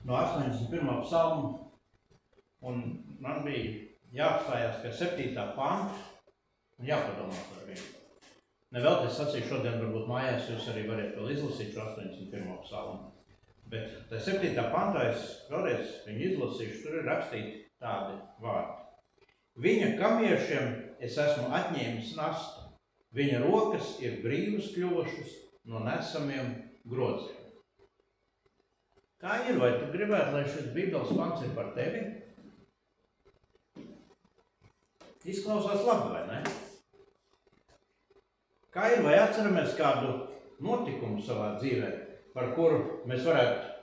no 81. psalma, un man bija jāapstājās pie 7. panta un jāpadomā par viņu. Nevēl es sacīju šodien, varbūt mājās jūs arī variet vēl izlasīt šo 81. psalmu. Bet tā 7. pantā es vēlreiz viņu izlasīšu, tur ir rakstīti tādi vārdi. Viņa kamiešiem es esmu atņēmis nastu, viņa rokas ir brīvas kļuvušas no nesamiem groziem. Kā ir, vai tu gribētu, lai šis Bībeles pants ir par tevi? Izklausās labi, vai ne? Kā ir, vai atceramies kādu notikumu savā dzīvē, par kuru mēs varētu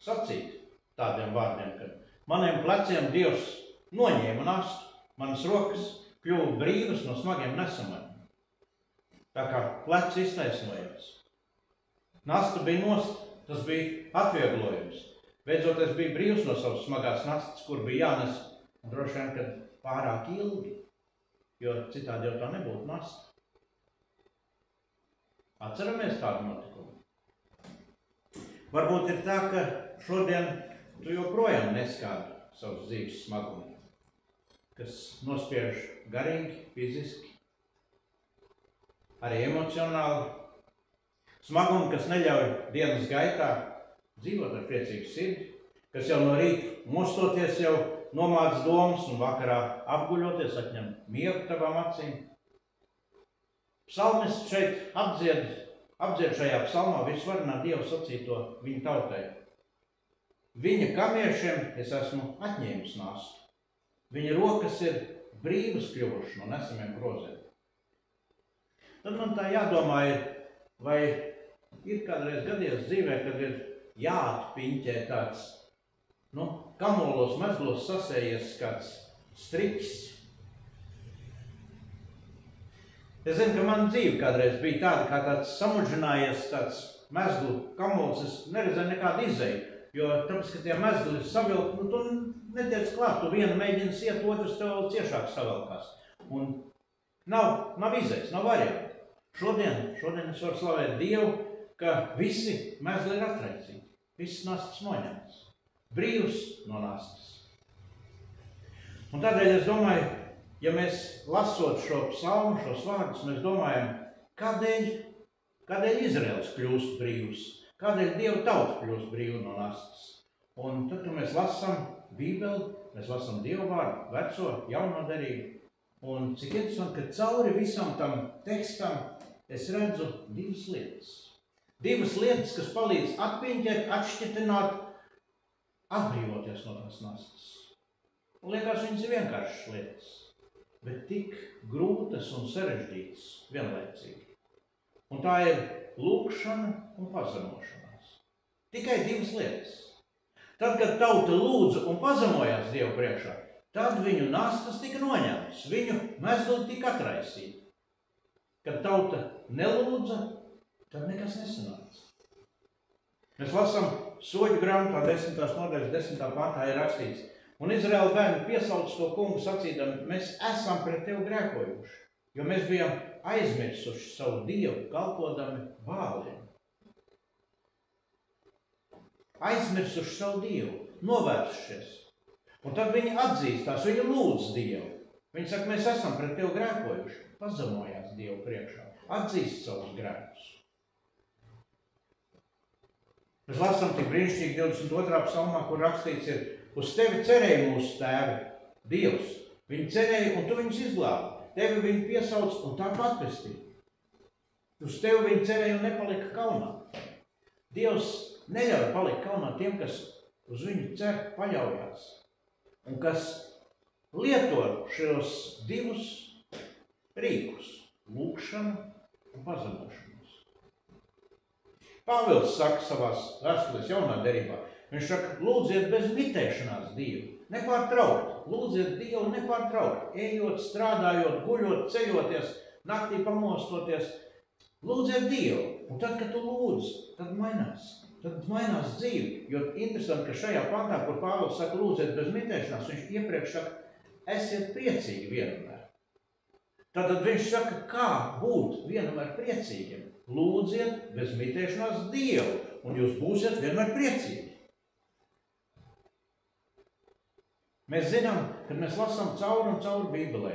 sacīt tādiem vārdiem, ka maniem pleciem Dievs noņēma nastu, manas rokas kļuva brīvas no smagiem nesamiem. Tā kā pleci iztaisnojās. Nasta bija nost, tas bija atvieglojums. Beidzot, es biju brīvs no savas smagās nastas, kur bija jānes, droši vien, kad pārāk ilgi, jo citādi jau tā nebūtu nasta. Atceramies tādu notikumu. Varbūt ir tā, ka šodien tu joprojām neskādi savus dzīves smagumu, kas nospiež garīgi, fiziski, arī emocionāli. Smagumu, kas neļauj dienas gaitā dzīvot ar priecīgu sirdi, kas jau no rīta mostoties jau nomāc domas un vakarā apguļoties atņem mieru tavām acīm. Psalmists šeit apdzied šajā psalmā visvarenā Dieva sacīto viņa tautai. Viņa kamiešiem es esmu atņēmis nastu. Viņa rokas ir brīvas kļuvušas no nesamiem groziem. Tad man tā jādomā ir, vai ir kādreiz gadījies dzīvē, kad ir jāatpiņķē tāds, kamolos, mezglos sasējies kāds striķis. Es zinu, ka man dzīve kādreiz bija tāda, kā tāds samuģinājies, tāds mezglu kamols, es neredzēju nekādu izēju, jo tāpēc, ka tie mezgli ir savilkti, tu netiec klāt, tu vienu mēģini iet, otrs tev vēl ciešāk savilkās. Un nav izējas, nav variantu. Šodien es varu slavēt Dievu, ka visi mezgli ir atraicīgi, visas nastas noņemtas, brīvs no nastas. Un tādēļ es domāju, ja mēs lasot šo psalmu, šos vārdus, mēs domājam, kādēļ Izraels kļūst brīvs, kādēļ Dieva tauta kļūst brīva no nastas. Un tad, kad mēs lasām Bībeli, mēs lasām Dieva vārdu, veco, jauno derību, un cik interesanti, ka cauri visam tam tekstam es redzu divas lietas. Divas lietas, kas palīdz atpiņķēt, atšķitināt, atbrīvoties no tās nastas. Un liekas, viņas ir vienkāršas lietas, bet tik grūtas un sarežģītas vienlaicīgi. Un tā ir lūgšana un pazemošanās. Tikai divas lietas. Tad, kad tauta lūdza un pazemojās Dievu priekšā, tad viņu nastas tika noņemtas, viņu mezgli tika atraisīti. Kad tauta nelūdza, tad nekas nesanāca. Mēs lasām Soļu grāmatā 10. nodaļas 10. pantā ir rakstīts: un Izraēla bērni piesauc to kungu sacīdami, mēs esam pret tevi grēkojuši, jo mēs bijām aizmirsuši savu Dievu, kalpodami Bāliem. Aizmirsuši savu Dievu, novērsušies. Un tad viņi atzīstās, viņi lūdz Dievu. Viņi saka, mēs esam pret tevi grēkojuši, pazemojās Dievu priekšā, atzīst savus grēkus. Mēs lasām tik brīnišķīgi 22. psalmā, kur rakstīts ir: uz tevi cerēja mūsu tēvi, Dievs. Viņi cerēja, un tu viņus izglābi. Tevi viņi piesauc, un tā atvestīja. Uz tevi viņi cerēja un nepalika kaunā. Dievs neļauj palikt kaunā tiem, kas uz viņu cer, paļaujās. Un kas lieto šos divus rīkus – lūgšanu un pazemošanos. Pāvils saka savās vēstulēs jaunā derībā, viņš saka, lūdziet bez mitēšanās Dievu, nepārtraukti, lūdziet Dievu nepārtraukti, ejot, strādājot, guļot, ceļoties, naktī pamostoties, lūdziet Dievu. Un tad, kad tu lūdz, tad mainās dzīve, jo interesanti, ka šajā pantā, kur Pāvils saka, lūdziet bez mitēšanās, viņš iepriekš saka, esiet priecīgi vienmēr. Tad viņš saka, kā būt vienmēr priecīgiem. Lūdziet bez mitēšanās Dievu, un jūs būsiet vienmēr priecīgi. Mēs zinām, kad mēs lasām cauri un cauri Bībelē.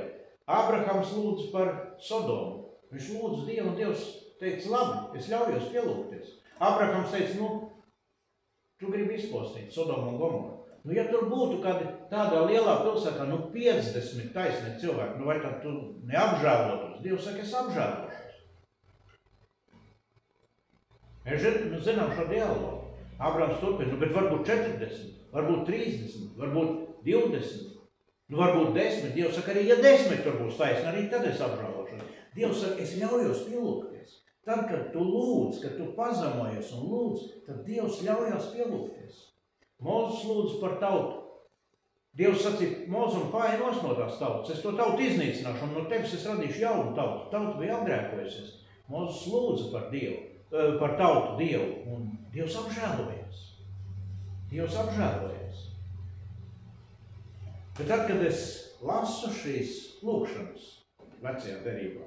Ābrahams lūdz par Sodomu. Viņš lūdz Dievu, un Dievs teica, labi, es ļaujos pielūgties. Ābrahams teica, tu gribi izpostīt Sodomu un Gomoru. Ja tur būtu kāda tādā lielā pilsētā, 50 taisni cilvēki, vai tad tu neapžēlotos? Dievs saka, es apžēlošos. Mēs zinām šo dialogu. Ābrahams turpina, bet varbūt 40, varbūt 30, varbūt 20, varbūt 10. Dievs saka, arī ja 10 tur būs taisni, arī tad es apžēlošos. Dievs saka, es ļaujos pielūgties. Tad, kad tu lūdz, kad tu pazemojies un lūdz, tad Dievs ļaujās pielūgties. Mūzes lūdz par tautu. Dievs sacīja, Mūzum pāja nos no tās tautas, es to tautu iznīcināšu, un no tevis es radīšu jaunu tautu. Tauta bija apgrēkojusies. Mūzes lūdza par Dievu, par tautu Dievu, un Dievs apžēlojies. Dievs apžēlojies. Bet tad, kad es lasu šīs lūkšanas vecajā derībā,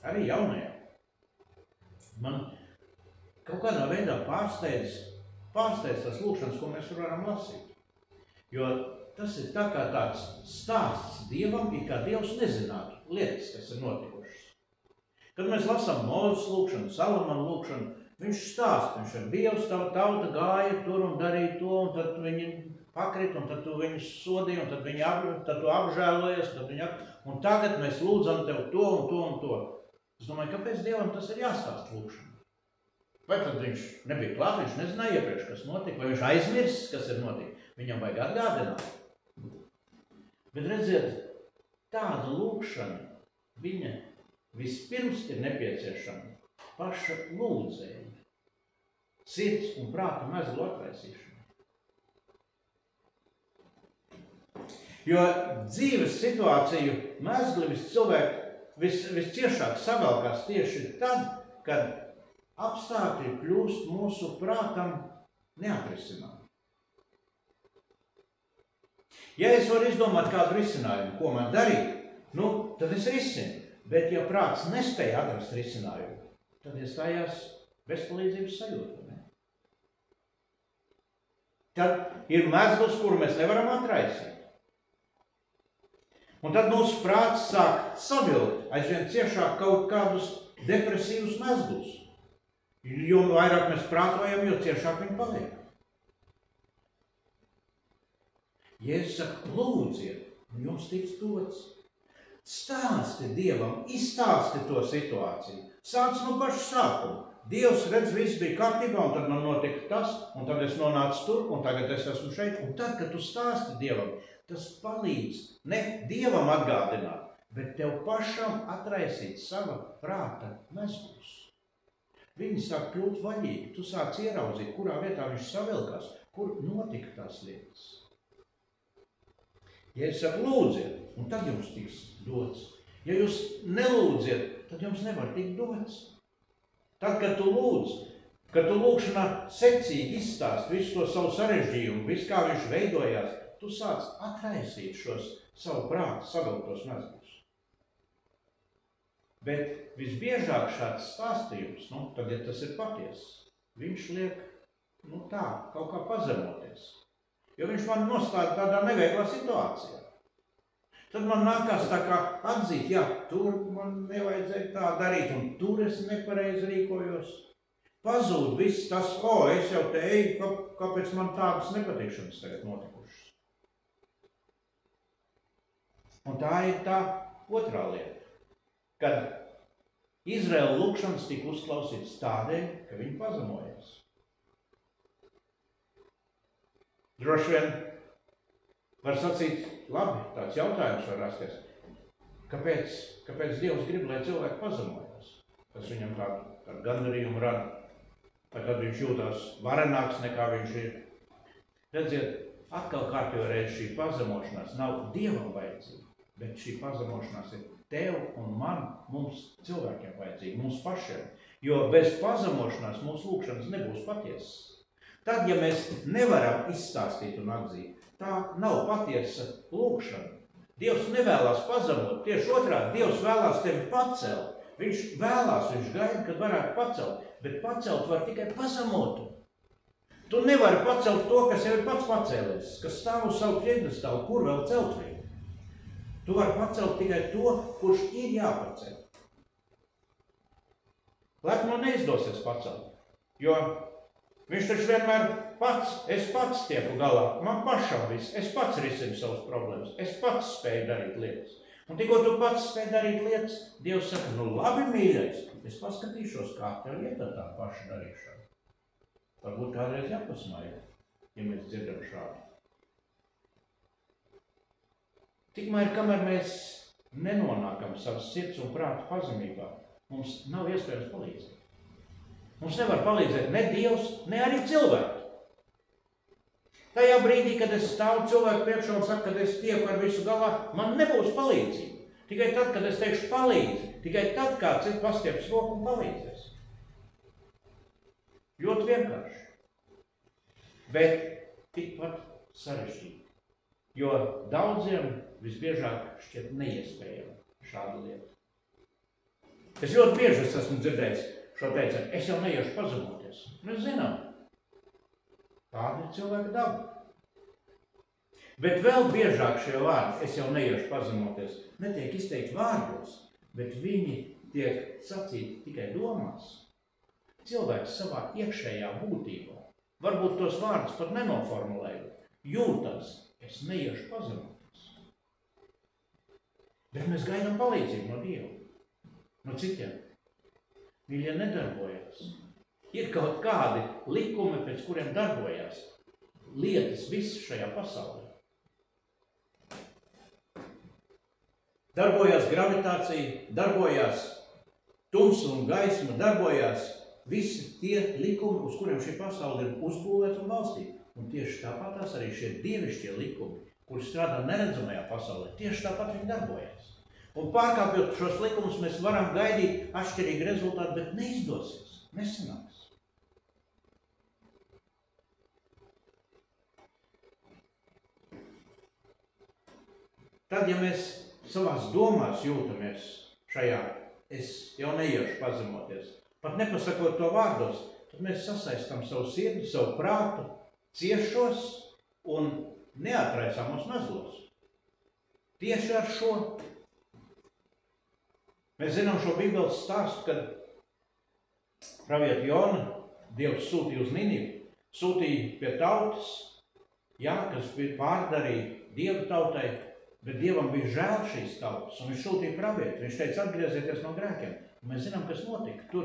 arī jaunajā, man kaut kādā veidā pārsteidz tās lūkšanas, ko mēs tur varam lasīt. Jo tas ir tā kā tāds stāsts Dievam, it kā Dievs nezinātu lietas, kas ir notikušas. Kad mēs lasām Mūzes lūkšanu, Salamana lūkšanu, viņš stāst, viņš ir Dievs, tauta gāja tur un darīja to, un tad viņi pakrit, un tad tu viņus sodīji, un tad tu apžēlojies, un tagad mēs lūdzam tev to un to un to. Es domāju, kāpēc Dievam tas ir jāstāst lūkšana? Vai tad viņš nebija klāt, viņš nezināja iepriekš, kas notika, vai viņš aizmirsis, kas ir notika. Viņam vajag atgādināt. Bet redziet, tāda lūkšana, viņa vispirms ir nepieciešama paša lūdzēja, sirds un prāta mezglu atraisīšana. Jo dzīves situāciju mezgli visciešāk savelkās tieši tad, kad apstākļi kļūst mūsu prātam neatrisināmi. Ja es varu izdomāt kādu risinājumu, ko man darīt, tad es risinu. Bet ja prāts nespēja atrast risinājumu, tad iestājās bezpalīdzības sajūta. Ne? Tad ir mezgls, kuru mēs nevaram atraisīt. Un tad mūsu prāts sāk savilkt aizvien ciešāk kaut kādus depresīvus mezglus. Jo vairāk mēs prātojam, jo ciešāk viņi paliek. Jēzus saka, lūdziet, un jums tiks dots. Stāsti Dievam, izstāsti to situāciju. Sāc no paša sākuma. Dievs redz, viss bija kārtībā, un tad man notika tas, un tad es nonācu tur, un tagad es esmu šeit. Un tad, kad tu stāsti Dievam, tas palīdz ne Dievam atgādināt, bet tev pašam atraisīt sava prāta mezglus. Viņi sāk kļūt vaļīgi, tu sāc ieraudzīt, kurā vietā viņš savilkās, kur notika tās lietas. Ja es saku, lūdziet, un tad jums tiks dots. Ja jūs nelūdziet, tad jums nevar tikt dots. Tad, kad tu lūdz, kad tu lūkšanā secīgi izstāst visu to savu sarežģījumu, visu kā viņš veidojās, tu sāc atraisīt šos savu prātu savilktos mezglus. Bet visbiežāk šāds stāstījums, tad, ja tas ir patiess, viņš liek, tā, kaut kā pazemoties. Jo viņš man nostāda tādā neveiklā situācijā. Tad man nākās tā kā atzīt, tur man nevajadzēja tā darīt, un tur es nepareizi rīkojos. Pazūd viss tas, es jau te eju, kāpēc man tādas nepatikšanas tagad notikušas. Un tā ir tā otrā lieta. Kad Izraēla lūkšanas tika uzklausītas tādēļ, ka viņi pazemojas. Droši vien var sacīt, labi, tāds jautājums var rasties. Kāpēc Dievs grib, lai cilvēki pazemojas? Tas viņam tādu gandarījumu rada. Tad viņš jūtās varenāks nekā viņš ir. Redziet, atkal kārtībā reiz šī pazemošanās nav Dievam vajadzīga, bet šī pazemošanās ir tev un man, mums cilvēkiem vajadzīgi, mums pašiem. Jo bez pazemošanās mūsu lūkšanas nebūs patiesas. Tad, ja mēs nevaram izstāstīt un atzīt, tā nav patiesa lūkšana. Dievs nevēlās pazemot, tieši otrādi, Dievs vēlās tevi pacelt. Viņš gaida, kad varētu pacelt, bet pacelt var tikai pazemotu. Tu nevari pacelt to, kas jau ir pats pacēlies, kas stāv uz savu piedestālu, kur vēl celt viņu. Tu vari pacelt tikai to, kurš ir jāpacel. Lepno neizdosies pacelt, jo viņš taču vienmēr es pats tieku galā, man pašam viss, es pats risinu savas problēmas, es pats spēju darīt lietas. Un tikko tu pats spēj darīt lietas, Dievs saka, nu labi, mīļais, es paskatīšos, kā tev iet ar tā paša darīšanu. Varbūt kādreiz jāpasmāja, ja mēs dzirdam šādu. Tikmēr, kamēr mēs nenonākam savas sirds un prāta pazemībā, mums nav iespējams palīdzēt. Mums nevar palīdzēt ne Dievs, ne arī cilvēki. Tajā brīdī, kad es stāvu cilvēku priekšā un saku, kad es tieku ar visu galā, man nebūs palīdzība. Tikai tad, kad es teikšu palīdzi, tikai tad kāds ir pastieps roku un palīdzēs. Ļoti vienkārši. Bet tikpat sarežģīti. Jo daudziem visbiežāk šķiet neiespējami šāda lieta. Es ļoti bieži esmu dzirdējis šo teicienu, es jau neiešu pazemoties. Mēs zinām, tāda ir cilvēka daba. Bet vēl biežāk šie vārdi, es jau neiešu pazemoties, netiek izteikti vārdos, bet viņi tiek sacīti tikai domās. Cilvēks savā iekšējā būtībā, varbūt tos vārdus pat nenoformulējot, jūtas, es neiešu pazemoties. Bet mēs gaidām palīdzību no Dieva, no citiem. Mīļie nedarbojas. Ir kaut kādi likumi, pēc kuriem darbojas lietas viss šajā pasaulē. Darbojas gravitācija, darbojas tumsa un gaisma, darbojas visi tie likumi, uz kuriem šī pasaule ir uzbūvēta un balstīta. Un tieši tāpatās arī šie dievišķie likumi, kuri strādā neredzamajā pasaulē, tieši tāpat viņi darbojas. Un pārkāpjot šos likumus, mēs varam gaidīt atšķirīgu rezultātu, bet neizdosies, nesanāks. Tad, ja mēs savās domās jūtamies šajā, es jau neiešu pazemoties, pat nepasakot to vārdos, tad mēs sasaistam savu sirdi, savu prātu, ciešos un neatraisāmos mezglos. Tieši ar šo. Mēs zinām šo Bībeles stāstu, kad pravieti Jona Dievs sūtīja uz Ninivu, sūtīja pie tautas, kas pārdarīja Dieva tautai, bet Dievam bija žēl šīs tautas, un viņš sūtīja pravieti. Viņš teica, atgriezieties no grēkiem. Un mēs zinām, kas notika. Tur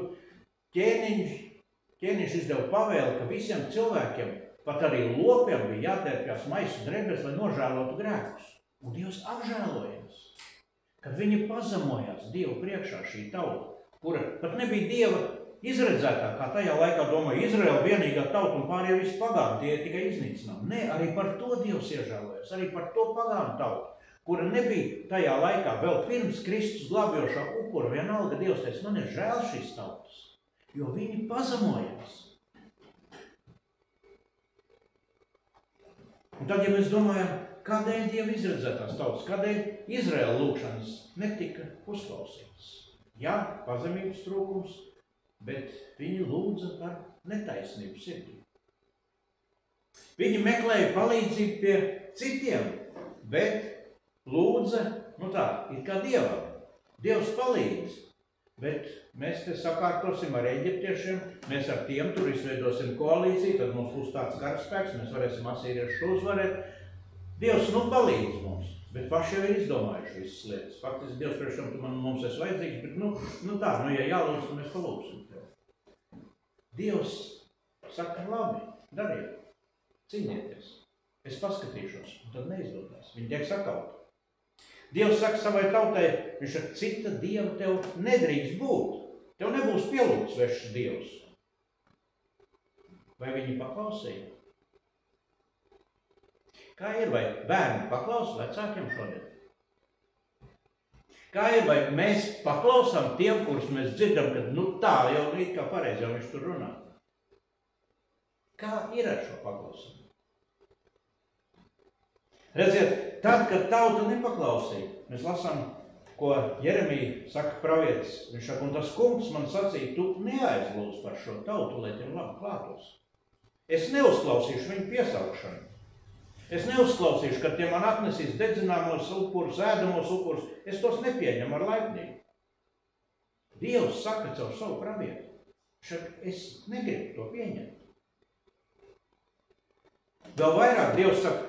ķēniņš izdeva pavēli, ka visiem cilvēkiem, pat arī lopiem, bija jātērpjas maisu drēbēs, lai nožēlotu grēkus. Un Dievs apžēlojās. Kad viņi pazemojās Dievu priekšā šī tauta, kura pat nebija Dieva izredzētā, kā tajā laikā domāja Izraela vienīgā tauta un pārējie visi pagāni, tie tikai iznīcinām. Nē, arī par to Dievs iežēlojas, arī par to pagānu tautu, kura nebija tajā laikā vēl pirms Kristus glābjošā upura. Vienalga Dievs teica, man ir žēl šīs tautas, jo viņi pazemojās. Un tad, ja mēs domājam, kādēļ Dieva izredzētās tautas, kādēļ Izraēla lūgšanas netika uzklausītas? Jā, pazemības trūkums, bet viņi lūdza par netaisnību sirdī. Viņi meklēja palīdzību pie citiem, bet lūdza, it kā Dievam. Dievs palīdz, bet mēs te sakārtosim ar eģiptiešiem, mēs ar tiem tur izveidosim koalīciju, tad mums būs tāds karaspēks, mēs varēsim asīriešus uzvarēt. Dievs palīdz mums, bet paši jau ir izdomājuši visas lietas. Faktiski Dievs priekšam, tu mums esi vajadzīgs, bet ja jālūdz, tad mēs palūksim tev. Dievs saka, labi, dariet, cīnieties, es paskatīšos, un tad neizdodas. Viņi tiek sakauti. Dievs saka savai tautai, viņš saka, cita Dieva tev nedrīkst būt. Tev nebūs pielūgts svešs Dievs. Vai viņi paklausīja? Kā ir, vai bērni paklausa vecākiem šodien? Kā ir, vai mēs paklausām tiem, kurus mēs dzirdam, ka tā jau it kā pareizi, jau viņš tur runā? Kā ir ar šo paklausību? Redziet, tad, kad tauta nepaklausīja, mēs lasām, ko Jeremija saka pravietis. Viņš saka, un tas kungs man sacīja, tu neaizlūdz par šo tautu, lai tev labi klātos. Es neuzklausīšu viņu piesaukšanu. Es neuzklausīšu, kad tie man atnesīs dedzināmos upurus, ēdamos upurus. Es tos nepieņemu ar laipnību. Dievs saka caur savu pravietu. Es negribu to pieņemt. Vēl vairāk Dievs saka,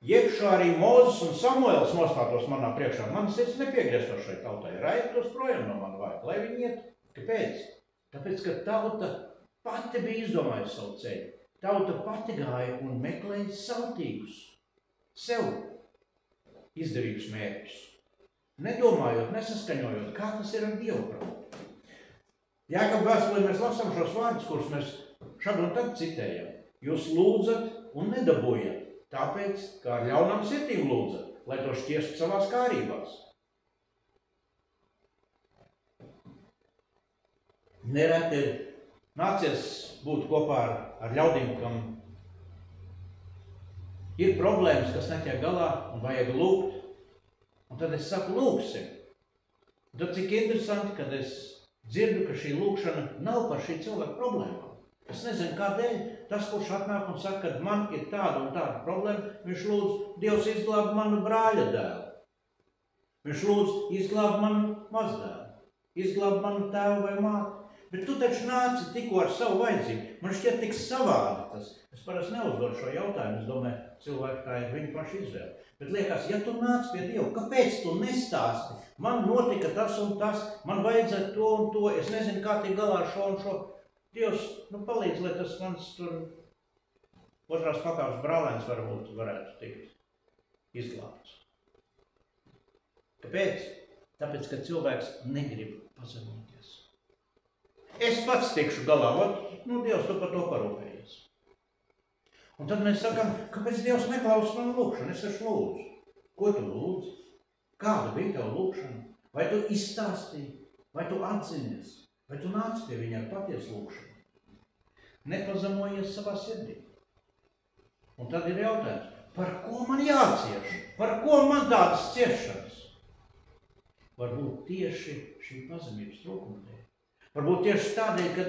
jebšā arī Mūzes un Samuēls nostātos manā priekšā. Man sirds nepiegriežtos šai tautai. Raid tos projām no man vajag, lai viņi iet. Kāpēc? Tāpēc, ka tauta pati bija izdomājusi savu ceļu. Tauta pati gāja un meklēja sautīgus, sev izdarīgus mērķus. Nedomājot, nesaskaņojot, kā tas ir ar Dievu prātu. Jākab vēstulē mēs lasām šos vārdus, kurus mēs šad un tad citējam. Jūs lūdzat un nedabūjat, tāpēc, kā ar ļaunām sirdīm lūdzat, lai to šķiestu savās kārībās. Nereti ir nācies būt kopā ar ļaudīm, kam ir problēmas, kas netiek galā un vajag lūgt. Un tad es saku, lūgsim. Un tad cik interesanti, kad es dzirdu, ka šī lūgšana nav par šī cilvēka problēmām. Es nezinu, kādēļ tas, kurš atnāk un saka, ka man ir tāda un tāda problēma, viņš lūdz, Dievs izglāb manu brāļa dēlu. Viņš lūdz, izglāb manu mazdēlu, izglāb manu tēvu vai māti. Bet tu taču nāci tikko ar savu vajadzību. Man šķiet tik savādi tas. Es parasti neuzdodu šo jautājumu. Es domāju, cilvēki tā ir viņa paša izvēle. Bet liekas, ja tu nāc pie Dieva, kāpēc tu nestāsti? Man notika tas un tas, man vajadzētu to un to, es nezinu, kā tiek galā ar šo un šo. Dievs, palīdz, lai tas mans tur otrās pakāpes brālēns varētu tikt izglābts. Kāpēc? Tāpēc, ka cilvēks negrib pazemoties. Es pats tikšu galā, Dievs, tu par to parūpējies. Un tad mēs sakam, kāpēc Dievs neklausa manu lūgšanu? Es taču lūdzu. Ko tu lūdzi? Kāda bija tev lūgšana? Vai tu izstāstīji? Vai tu atzinies? Vai tu nāc pie viņa ar patiesu lūgšanu? Nepazemojies savā sirdī. Un tad ir jautājums, par ko man jācieš? Par ko man tādas ciešanas? Varbūt tieši šī pazemības trūkuma dēļ. Varbūt tieši tādēļ, ka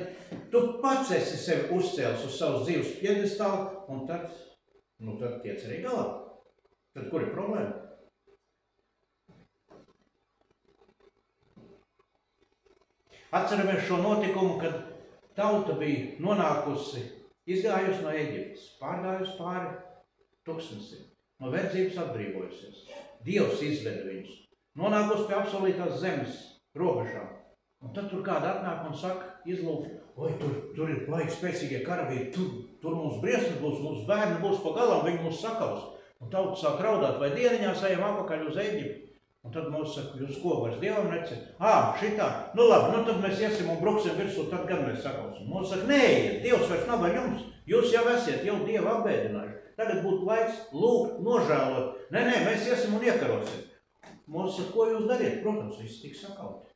tu pats esi sevi uzcēlis uz savus dzīves piedestālu, un tad tiec arī galā. Tad kur ir problēma? Atceramies šo notikumu, kad tauta bija nonākusi, izgājusi no Eģiptes, pārgājusi pāri tūkstnesim, no verdzības atbrīvojusies. Dievs izveda viņus, nonākusi pie apsolītās zemes robežām. Un tad tur kāda atnāk un saka, izlūk, oi, tur ir laiki spēcīgie karavīri, tur mums briesmas būs, mums bērni būs pa galām, viņi mūs sakaus. Un tauta sāk raudāt, vai dieniņās ejam apakaļ uz Eģipti. Un tad mums saka, jūs ko vairs Dievam necēt? Šitā, labi, tad mēs iesim un bruksim virsū, tad gan mēs sakausim. Mums saka, neiet, Dievs vairs nav ar jums, jūs jau esiet jau Dievu apbēdinājuši. Tagad būtu laiks lūgt, nožēlot. Nē, mēs iesim un iekarosim. Mums saka, ko jūs dariet? Protams, viss tik sakauti.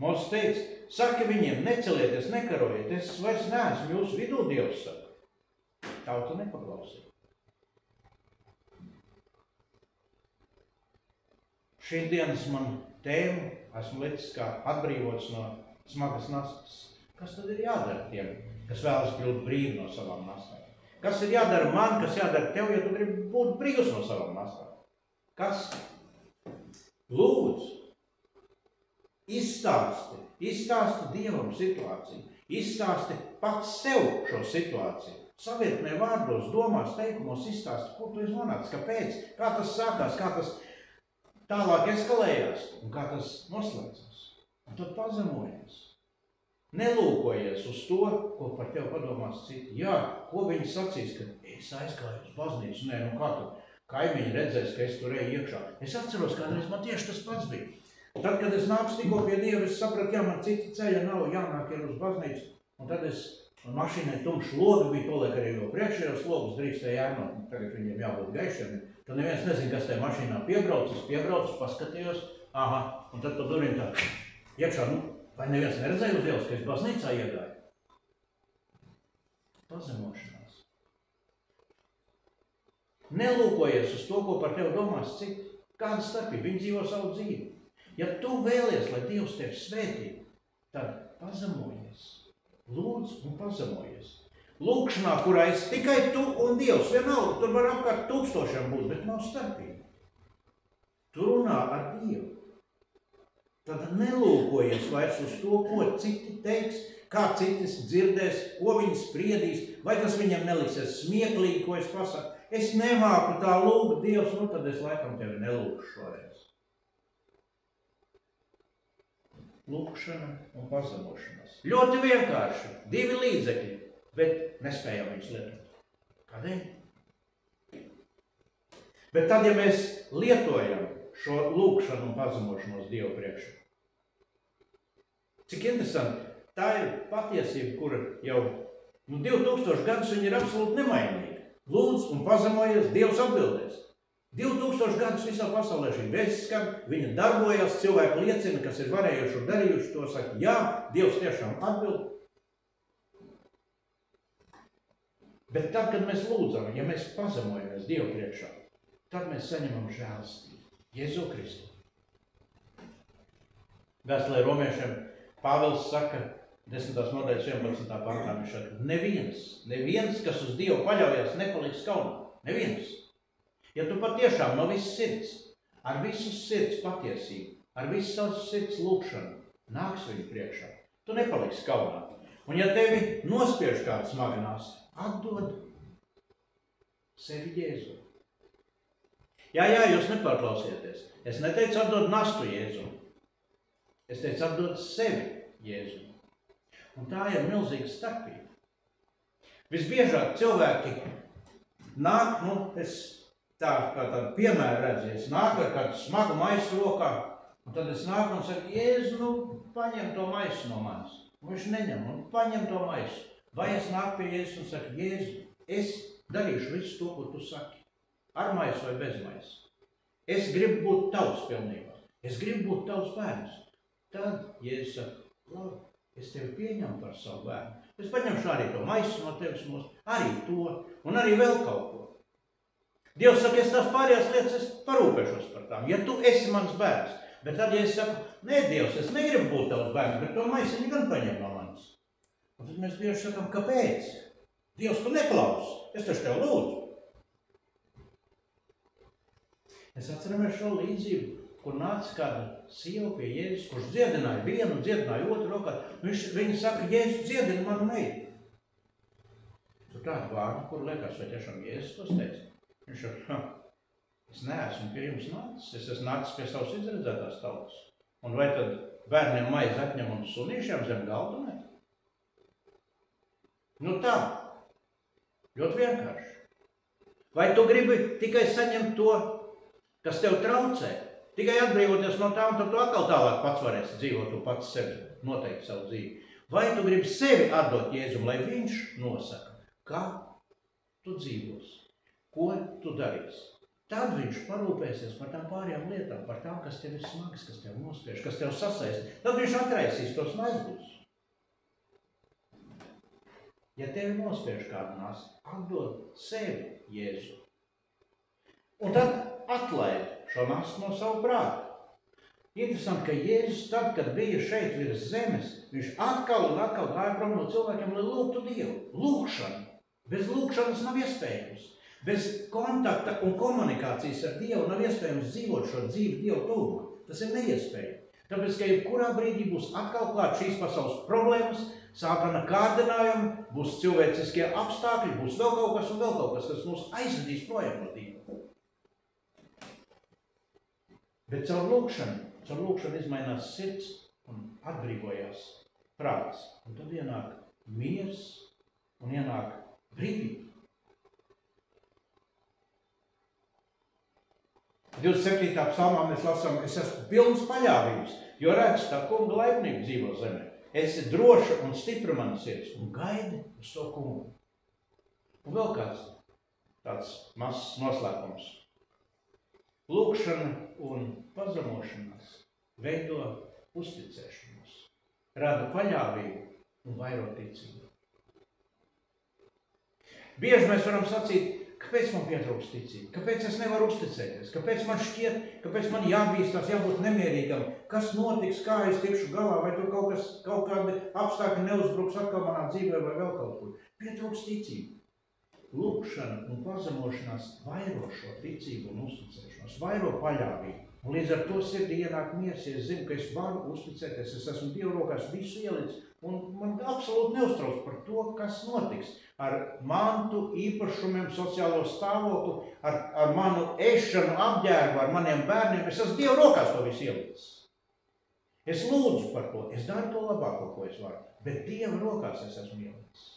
Mūsu teica, saka viņiem, necelieties, nekarojiet, es vairs neesmu jūsu vidū, Dievs saka. Tauta nepaklausīja. Šī dienas man tēmu esmu licis kā atbrīvots no smagas nastas. Kas tad ir jādara tiem, kas vēlas kļūt brīvi no savām nastām? Kas ir jādara man, kas jādara tev, ja tu gribi būt brīvs no savām nastām? Kas? Lūdzu. Izstāsti Dievam situāciju, izstāsti pats sev šo situāciju. Savirknē vārdos, domās, teikumos izstāsti, kur tu esi nonācis, kāpēc, kā tas sākās, kā tas tālāk eskalējās un kā tas noslēdzās. Un tad pazemojies. Nelūkojies uz to, ko par tevi padomās citi. Jā, ko viņi sacīs, ka es aizgāju uz baznīcu, kā tu kaimiņi redzēs, ka es tur eju iekšā. Es atceros, kādreiz man tieši tas pats bija. Tad, kad es nācu tikko pie Dieva, es sapratu, man cita ceļa nav, jānāk ir uz baznīcu. Un tad mašīnai tumšs logi bija, toliek arī no priekšējos logus drīkstēja ēnot. Tagad viņiem jābūt gaišiem. Tad neviens nezin, kas tajā mašīnā piebraucis, paskatījos. Un tad pa durvīm tā iekšā, vai neviens neredzēja uz Dievs, ka es baznīcā iegāju? Pazemošanās. Nelūkojies uz to, ko par tevi domās citi. Kāda starpība? Viņi dzīvo savu dzīvi. Ja tu vēlies, lai Dievs tevi svētī, tad pazemojies. Lūdz un pazemojies. Lūkšanā, kurā es tikai tu un Dievs, vienalga, tur var apkārt 1000 būt, bet nav starpība. Tu runā ar Dievu. Tad nelūkojies vairs uz to, ko citi teiks, kā citis dzirdēs, ko viņi spriedīs, vai tas viņam neliksies smieklīgi, ko es pasaku. Es nemāku tā lūgt Dievs, nu tad es laikam tevi nelūkšu šoreiz. Lūkšana un pazemošanās. Ļoti vienkārši, 2 līdzekļi, bet nespējam viņus lietot. Kādēļ? Bet tad, ja mēs lietojam šo lūkšanu un pazemošanos Dievu priekšā, cik interesanti, tā ir patiesība, kura jau 2000 gadus viņa ir absolūti nemainīga. Lūdz un pazemojies, Dievs atbildēs. 2000 gadus visā pasaulē šī vēsts skan, viņa darbojas, cilvēki liecina, kas ir varējuši un darījuši to, saka, jā, Dievs tiešām atbild. Bet tad, kad mēs lūdzam, ja mēs pazemojamies Dievu priekšā, tad mēs saņemam žēlastību. Jēzu Kristu. Vēstulē romiešiem Pāvils saka, 10. nodaļas 11. pantā, viņš saka, neviens, kas uz Dievu paļaujas, nepaliks kaunā. Neviens. Ja tu patiešām no visas sirds, ar visu sirds patiesību, ar visu savas sirds lūkšanu nāks viņu priekšā, tu nepaliksi kaunā. Un ja tevi nospiež kāda smaga nasta, atdod sevi Jēzu. Jā, jūs nepārklausieties. Es neteicu atdod nastu Jēzu. Es teicu atdod sevi Jēzu. Un tā ir milzīga starpība. Visbiežāk cilvēki nāk, es tā kā tādu piemēru redzu, nāk ar kādu smagu maisu rokā, un tad es nāku un saku, Jēzu, paņem to maisu no manis. Un viņš neņem, un paņem to maisu. Vai es nāku pie Jēzus un saku, Jēzu, es darīšu visu to, ko tu saki. Ar maisu vai bez maisu. Es gribu būt tavs pilnībā. Es gribu būt tavs bērns. Tad Jēzus saka, labi, es tevi pieņemu par savu bērnu. Es paņemšu arī to maisu no tevis mūs, arī to, un arī vēl kaut ko. Dievs saka, es tās pārējās lietas, es parūpēšos par tām, ja tu esi mans bērns. Bet tad, ja es saku, nē, Dievs, es negribu būt tavs bērns, bet to maisiņu gan paņem no manis. Un tad mēs bieži sakam, kāpēc? Dievs, tu neklausi, es taču tev lūdzu. Es atceramies šo līdzību, kur nāca kāda sieva pie Jēzus, kurš dziedināja vienu, dziedināja otru rokā. Viņa saka, Jēzus, dziedina manu meitu. Tur tāda vārda, kur liekas, vai tiešām Jēzus tos teica. Viņš saka, es neesmu pie jums nācis, es esmu nācis pie savas izredzētās tautas. Un vai tad bērniem maizi atņem un sunīšiem zem galdu met? Nu tā, ļoti vienkārši. Vai tu gribi tikai saņemt to, kas tev traucē, tikai atbrīvoties no tā, un tad tu atkal tālāk pats varēsi dzīvot un pats sevi noteikti savu dzīvi? Vai tu gribi sevi atdot Jēzum, lai viņš nosaka, kā tu dzīvosi? Ko tu darīsi? Tad viņš parūpēsies par tām pārējām lietām, par tām, kas tev ir smagas, kas tev nospiež, kas tev sasaist. Tad viņš atraisīs tos naizgus. Ja tevi nospiež kādu nastu, atdod sevi Jēzu. Un tad atlaid šo nastu no savu prātu. Interesanti, ka Jēzus tad, kad bija šeit virs zemes, viņš atkal un atkal gāja prom no cilvēkiem, lai lūgtu Dievu. Lūgšana. Bez lūgšanas nav iespējams. Bez kontakta un komunikācijas ar Dievu nav iespējams dzīvot šo dzīvi Dievu tuvumā. Tas ir neiespējami. Tāpēc, ka jebkurā brīdī būs atkal klāt šīs pasaules problēmas, sātana kārdinājumi, būs cilvēciskie apstākļi, būs vēl kaut kas un vēl kaut kas, kas mūs aizvedīs projām no Dieva. Bet caur lūkšanu izmainās sirds un atbrīvojās prāts. Un tad ienāk miers un ienāk brīvība. 27. psalmā mēs lasām, es esmu pilns paļāvības, jo redz tā kunga laipnība dzīvo zemē. Esi droša un stipra mana sirds un gaidi uz to kungu. Un vēl kāds tāds mazs noslēpums. Lūkšana un pazemošanās veido uzticēšanos, rada paļāvību un vairo ticību. Bieži mēs varam sacīt, ka Kāpēc man pietrūkst ticība? Kāpēc es nevaru uzticēties? Kāpēc man šķiet, kāpēc man jābīstās, jābūt nemierīgam? Kas notiks, kā es tikšu galā, vai tur kaut kādi apstākļi neuzbruks atkal manā dzīvē vai vēl kaut kur? Pietrūkst ticība. Lūkšana un pazemošanās vairo šo ticību un uzticēšanos, vairo paļāvību. Un līdz ar to sirdī ienāk miers, ja es zinu, ka es varu uzticēties, es esmu Dieva rokās visu ielicis, un man absolūti neuztrauc par to, kas notiks ar mantu, īpašumiem, sociālo stāvokli, ar manu ēšanu, apģērbu, ar maniem bērniem. Es esmu Dieva rokās to visu ielicis. Es lūdzu par to, es daru to labāko, ko es varu, bet Dieva rokās es esmu ielicis.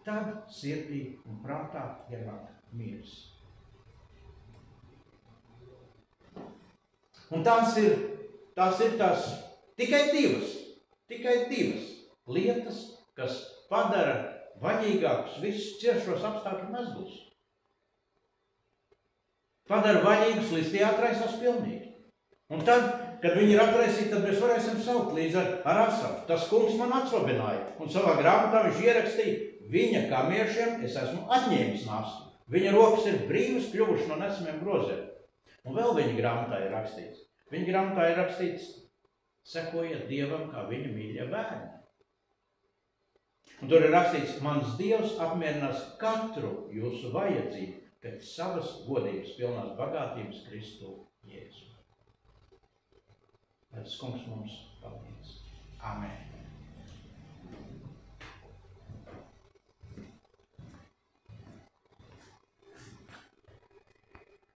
Tad sirdī un prātā ienāk miers. Un tās ir tikai divas lietas, kas padara vaļīgākus visus ciešos apstākļu mezglus. Padara vaļīgus, līdz tie atraisās pilnīgi. Un tad, kad viņi ir atraisīti, tad mēs varēsim saukt līdz ar Asafu. Tas kungs man atsvabināja, un savā grāmatā viņš ierakstīja, viņa kamiešiem es esmu atņēmis nastu. Viņa rokas ir brīvas kļuvuši no nesamiem groziem. Un vēl viņa grāmatā ir rakstīts. Viņa grāmatā ir rakstīts, sekojiet Dievam, kā viņa mīļie bērni. Un tur ir rakstīts, mans Dievs apmierinās katru jūsu vajadzību pēc savas godības pilnās bagātības Kristu Jēzu. Lai tas kungs mums palīdz.